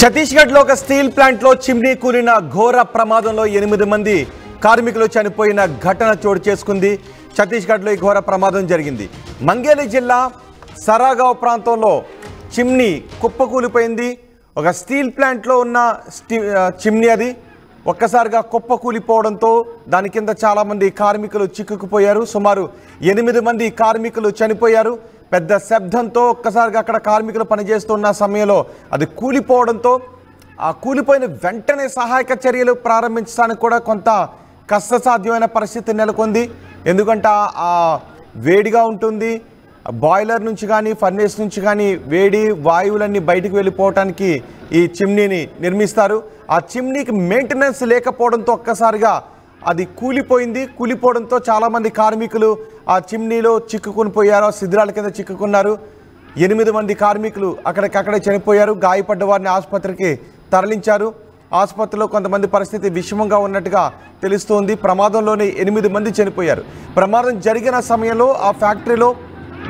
ఛత్తీస్గఢ్లో ఒక స్టీల్ ప్లాంట్లో చిమ్నీ కూలిన ఘోర ప్రమాదంలో 8 మంది కార్మికులు చనిపోయిన ఘటన చోటు చేసుకుంది. ఛత్తీస్గఢ్లో ఈ ఘోర ప్రమాదం జరిగింది. మంగేలి జిల్లా సరాగావ్ ప్రాంతంలో చిమ్నీ కుప్పకూలిపోయింది. ఒక స్టీల్ ప్లాంట్లో ఉన్న చిమ్నీ అది ఒక్కసారిగా కుప్పకూలిపోవడంతో దాని కింద చాలామంది కార్మికులు చిక్కుకుపోయారు. సుమారు 8 మంది కార్మికులు చనిపోయారు. పెద్ద శబ్దంతో ఒక్కసారిగా అక్కడ కార్మికులు పనిచేస్తున్న సమయంలో అది కూలిపోవడంతో ఆ కూలిపోయిన వెంటనే సహాయక చర్యలు ప్రారంభించడానికి కూడా కొంత కష్టసాధ్యమైన పరిస్థితి నెలకొంది. ఎందుకంటే ఆ వేడిగా ఉంటుంది. బాయిలర్ నుంచి కానీ ఫర్నేస్ నుంచి కానీ వేడి వాయువులన్నీ బయటికి వెళ్ళిపోవటానికి ఈ చిమ్నీని నిర్మిస్తారు. ఆ చిమ్నీకి మెయింటెనెన్స్ లేకపోవడంతో ఒక్కసారిగా అది కూలిపోయింది. కూలిపోవడంతో చాలామంది కార్మికులు ఆ చిమ్నీలో చిక్కుకొని పోయారు. శిథిరాల కింద చిక్కుకున్నారు. 8 మంది కార్మికులు అక్కడికక్కడే చనిపోయారు. గాయపడ్డ వారిని ఆసుపత్రికి తరలించారు. ఆసుపత్రిలో కొంతమంది పరిస్థితి విషమంగా ఉన్నట్టుగా తెలుస్తోంది. ప్రమాదంలోనే 8 మంది చనిపోయారు. ప్రమాదం జరిగిన సమయంలో ఆ ఫ్యాక్టరీలో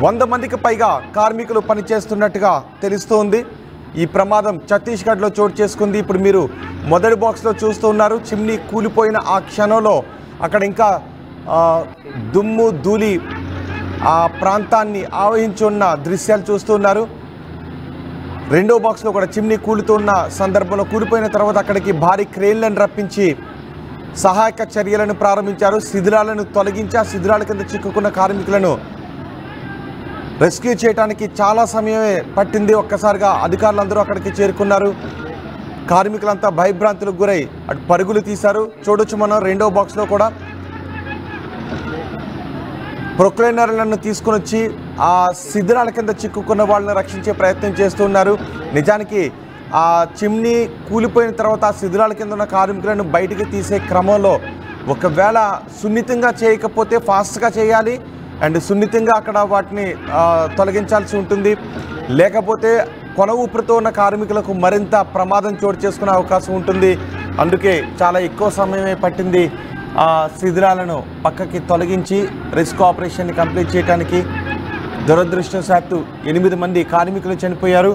100 మందికి పైగా కార్మికులు పనిచేస్తున్నట్టుగా తెలుస్తోంది. ఈ ప్రమాదం ఛత్తీస్గఢ్లో చోటు చేసుకుంది. ఇప్పుడు మీరు మొదటి బాక్స్లో చూస్తూ ఉన్నారు. చిమ్నీ కూలిపోయిన ఆ క్షణంలో అక్కడ ఇంకా దుమ్ము ధూళి ఆ ప్రాంతాన్ని ఆవహించున్న దృశ్యాలు చూస్తున్నారు. రెండో బాక్స్లో కూడా చిమ్నీ కూలుతున్న సందర్భంలో కూలిపోయిన తర్వాత అక్కడికి భారీ క్రేన్లను రప్పించి సహాయక చర్యలను ప్రారంభించారు. శిథిరాలను తొలగించి ఆ శిథిరాల కింద చిక్కుకున్న కార్మికులను రెస్క్యూ చేయడానికి చాలా సమయమే పట్టింది. ఒక్కసారిగా అధికారులందరూ అక్కడికి చేరుకున్నారు. కార్మికులంతా భయభ్రాంతులకు గురై అటు పరుగులు తీశారు. చూడొచ్చు మనం రెండో బాక్స్లో కూడా ప్రొక్లైనర్లను తీసుకుని వచ్చి ఆ శిథిరాల కింద చిక్కుకున్న వాళ్ళని రక్షించే ప్రయత్నం చేస్తున్నారు. నిజానికి ఆ చిమ్నీ కూలిపోయిన తర్వాత ఆ శిథిరాల కింద ఉన్న కార్మికులను బయటికి తీసే క్రమంలో ఒకవేళ సున్నితంగా చేయకపోతే ఫాస్ట్గా చేయాలి అండ్ సున్నితంగా అక్కడ వాటిని తొలగించాల్సి ఉంటుంది. లేకపోతే కొన ఊపిరితో ఉన్న కార్మికులకు మరింత ప్రమాదం చోటు చేసుకునే అవకాశం ఉంటుంది. అందుకే చాలా ఎక్కువ సమయమే పట్టింది ఆ శిథిరాలను పక్కకి తొలగించి రెస్క్యూ ఆపరేషన్ని కంప్లీట్ చేయడానికి. దురదృష్టవశాత్తు 8 మంది కార్మికులు చనిపోయారు.